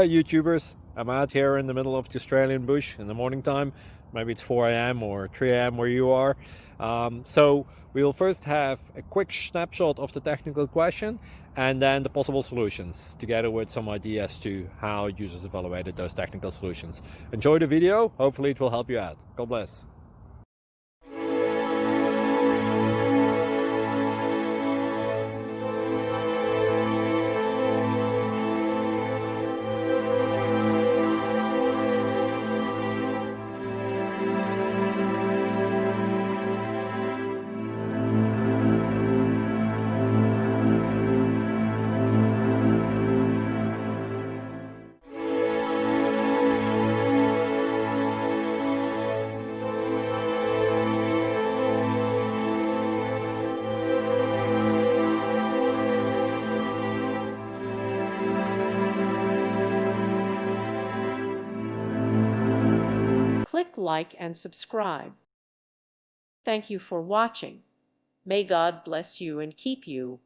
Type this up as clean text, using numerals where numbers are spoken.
YouTubers. I'm out here in the middle of the Australian bush in the morning time. Maybe it's 4 a.m. or 3 a.m. where you are. So we'll first have a quick snapshot of the technical question and then the possible solutions, together with some ideas to how users evaluated those technical solutions. Enjoy the video. Hopefully it will help you out. God bless. Click like and subscribe. Thank you for watching. May God bless you and keep you.